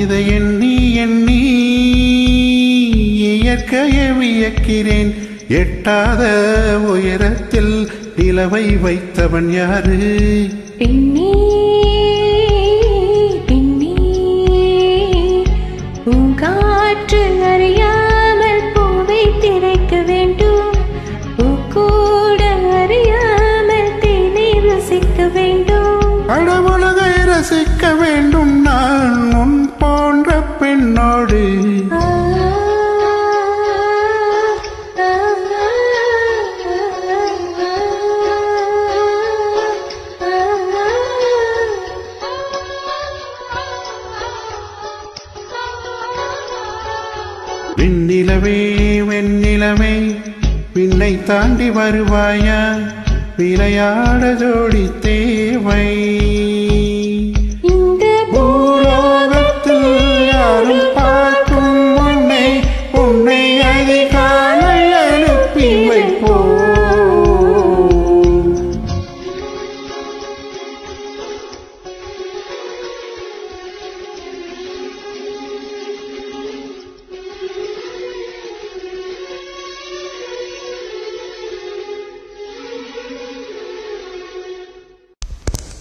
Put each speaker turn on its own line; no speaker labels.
இதை எண்ணி எண்ணி இயற்கையை வியக்கிறேன். எட்டாத உயரத்தில் நிலவை வைத்தவன் யாரு?
பெண்ணே பெண்ணே பூங்காற்று அறியாமல் பூவை திரைக்க வேண்டும். பூக்கூட அறியாமல் தேனை ரசிக்க வேண்டும்.
அடவுலகை ரசிக்க வேண்டும் நான் உன் போன்ற பெண்ணோடு. விண்ணிலவே வெண்ணிலவே விண்ணை தாண்டி வருவாயா? விளையாட ஜோடி தேவை.